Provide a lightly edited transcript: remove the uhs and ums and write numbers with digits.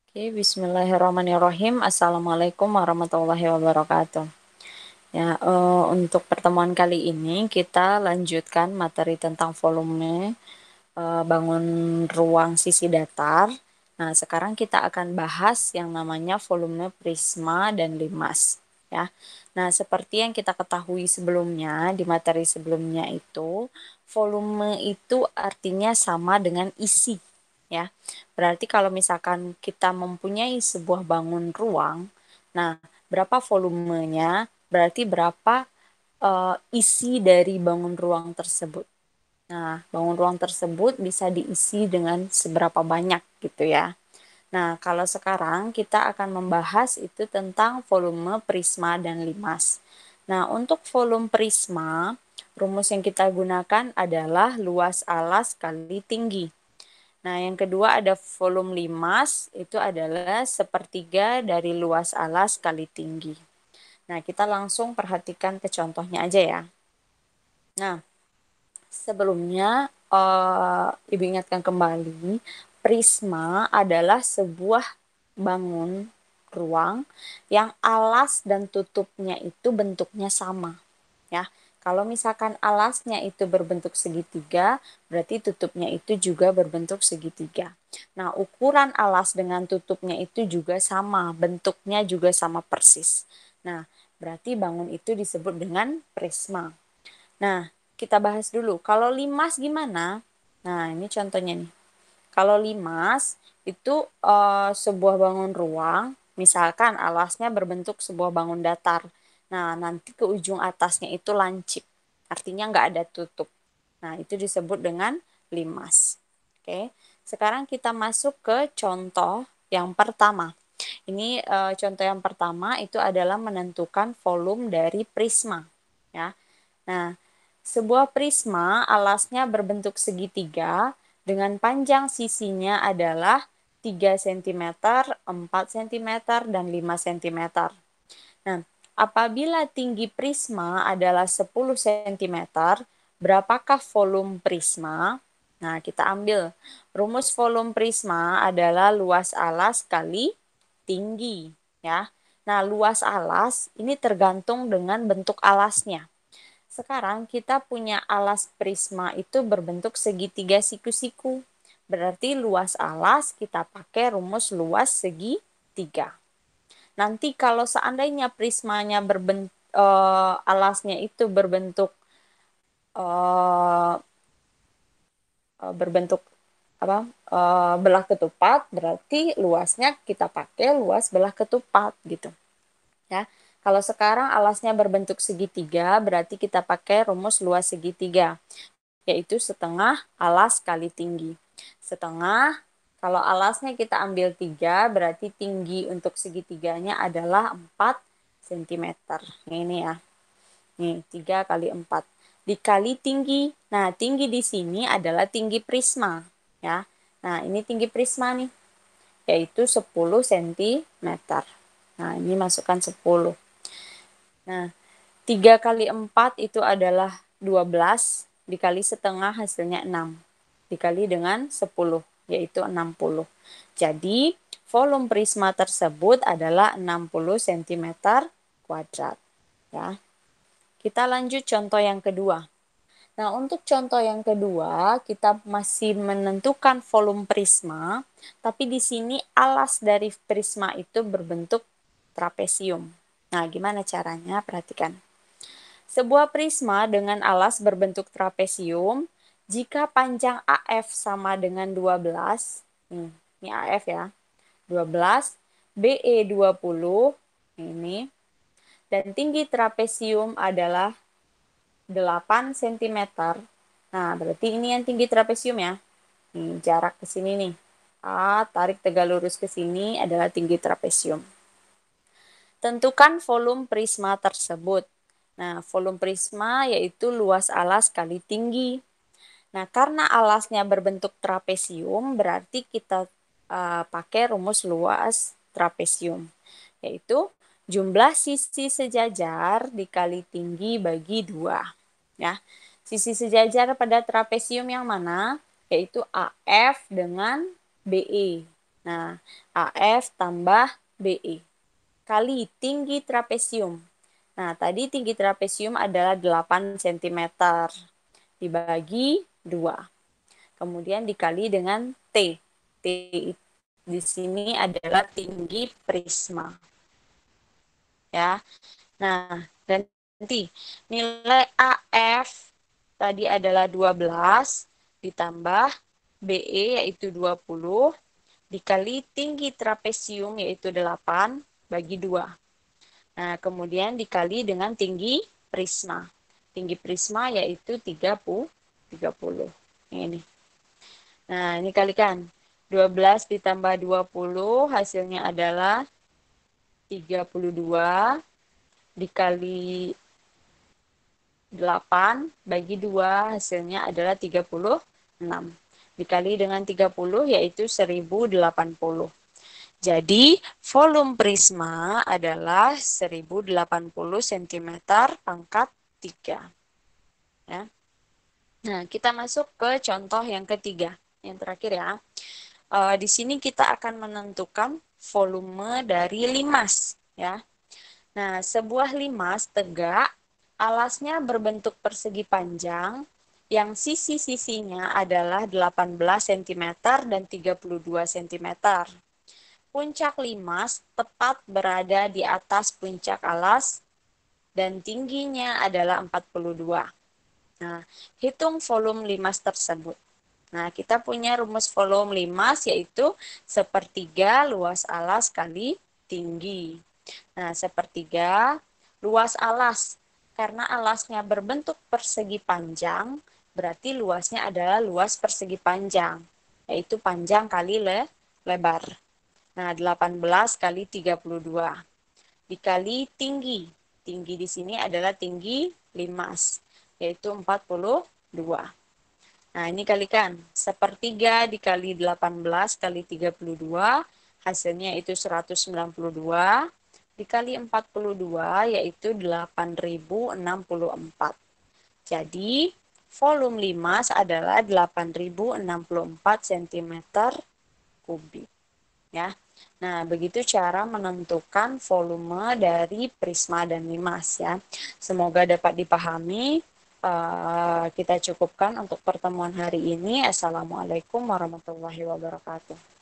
Oke, bismillahirrahmanirrahim. Assalamualaikum warahmatullahi wabarakatuh. Ya, untuk pertemuan kali ini kita lanjutkan materi tentang volume bangun ruang sisi datar. Nah, sekarang kita akan bahas yang namanya volume prisma dan limas. Ya, nah seperti yang kita ketahui sebelumnya di materi sebelumnya itu, volume itu artinya sama dengan isi. Ya, berarti kalau misalkan kita mempunyai sebuah bangun ruang, nah berapa volumenya, berarti berapa isi dari bangun ruang tersebut. Nah, bangun ruang tersebut bisa diisi dengan seberapa banyak gitu ya. Nah, kalau sekarang kita akan membahas itu tentang volume prisma dan limas. Nah, untuk volume prisma, rumus yang kita gunakan adalah luas alas kali tinggi. Nah, yang kedua ada volume limas, itu adalah sepertiga dari luas alas kali tinggi. Nah, kita langsung perhatikan ke contohnya aja ya. Nah, sebelumnya, Ibu ingatkan kembali, prisma adalah sebuah bangun ruang yang alas dan tutupnya itu bentuknya sama. Ya, kalau misalkan alasnya itu berbentuk segitiga, berarti tutupnya itu juga berbentuk segitiga. Nah, ukuran alas dengan tutupnya itu juga sama, bentuknya juga sama persis. Nah, berarti bangun itu disebut dengan prisma. Nah, kita bahas dulu. Kalau limas gimana? Nah, ini contohnya nih. Kalau limas itu sebuah bangun ruang, misalkan alasnya berbentuk sebuah bangun datar. Nah, nanti ke ujung atasnya itu lancip. Artinya nggak ada tutup. Nah, itu disebut dengan limas. Oke. Sekarang kita masuk ke contoh yang pertama. Ini contoh yang pertama itu adalah menentukan volume dari prisma. Ya. Nah, sebuah prisma alasnya berbentuk segitiga dengan panjang sisinya adalah 3 cm, 4 cm, dan 5 cm. Nah, apabila tinggi prisma adalah 10 cm, berapakah volume prisma? Nah, kita ambil rumus volume prisma adalah luas alas kali tinggi, ya. Nah, luas alas ini tergantung dengan bentuk alasnya. Sekarang kita punya alas prisma itu berbentuk segitiga siku-siku. Berarti luas alas kita pakai rumus luas segitiga. Nanti kalau seandainya prismanya alasnya itu uh, berbentuk apa belah ketupat, berarti luasnya kita pakai luas belah ketupat gitu. Ya. Kalau sekarang alasnya berbentuk segitiga, berarti kita pakai rumus luas segitiga, yaitu setengah alas kali tinggi. Setengah, kalau alasnya kita ambil 3, berarti tinggi untuk segitiganya adalah 4 cm. Ini ya. Nih, 3 kali 4. Dikali tinggi. Nah, tinggi di sini adalah tinggi prisma. Ya. Nah, ini tinggi prisma nih, yaitu 10 cm. Nah, ini masukkan 10. Nah, 3 kali 4 itu adalah 12, dikali setengah hasilnya 6. Dikali dengan 10, yaitu 60. Jadi, volume prisma tersebut adalah 60 cm kuadrat. Ya. Kita lanjut contoh yang kedua. Nah, untuk contoh yang kedua, kita masih menentukan volume prisma, tapi di sini alas dari prisma itu berbentuk trapesium. Nah, gimana caranya? Perhatikan. Sebuah prisma dengan alas berbentuk trapesium, jika panjang AF sama dengan 12, ini AF ya, 12, BE 20, ini, dan tinggi trapesium adalah 8 cm. Nah, berarti ini yang tinggi trapesium ya. Nih, jarak ke sini nih. Tarik tegak lurus ke sini adalah tinggi trapesium. Tentukan volume prisma tersebut. Nah, volume prisma yaitu luas alas kali tinggi. Nah, karena alasnya berbentuk trapesium, berarti kita pakai rumus luas trapesium, yaitu jumlah sisi sejajar dikali tinggi bagi 2. Ya. Sisi sejajar pada trapesium yang mana? Yaitu AF dengan BE. Nah, AF tambah BE kali tinggi trapesium. Nah, tadi tinggi trapesium adalah 8 cm dibagi 2. Kemudian dikali dengan T. T di sini adalah tinggi prisma. Ya. Nah, dan nanti nilai AF tadi adalah 12 ditambah BE yaitu 20 dikali tinggi trapesium yaitu 8 bagi 2. Nah, kemudian dikali dengan tinggi prisma. Tinggi prisma yaitu 30. Ini. Nah, ini kalikan. 12 ditambah 20 hasilnya adalah 32 dikali 8 bagi 2 hasilnya adalah 36. Dikali dengan 30 yaitu 1080. Jadi volume prisma adalah 1080 cm pangkat 3. Ya. Nah, kita masuk ke contoh yang ketiga. Yang terakhir ya. Di sini kita akan menentukan volume dari limas. Ya. Nah, sebuah limas tegak, alasnya berbentuk persegi panjang, yang sisi-sisinya adalah 18 cm dan 32 cm. Puncak limas tepat berada di atas puncak alas dan tingginya adalah 42. Nah, hitung volume limas tersebut. Nah, kita punya rumus volume limas yaitu sepertiga luas alas kali tinggi. Nah, sepertiga luas alas. Karena alasnya berbentuk persegi panjang, berarti luasnya adalah luas persegi panjang, yaitu panjang kali lebar. Nah, 18 kali 32 dikali tinggi. Tinggi di sini adalah tinggi limas, yaitu 42. Nah, ini kalikan. Sepertiga dikali 18 kali 32, hasilnya itu 192. Dikali 42, yaitu 8064. Jadi, volume limas adalah 8064 cm kubik. Ya. Nah, begitu cara menentukan volume dari prisma dan limas ya. Semoga dapat dipahami. Kita cukupkan untuk pertemuan hari ini. Assalamualaikum warahmatullahi wabarakatuh.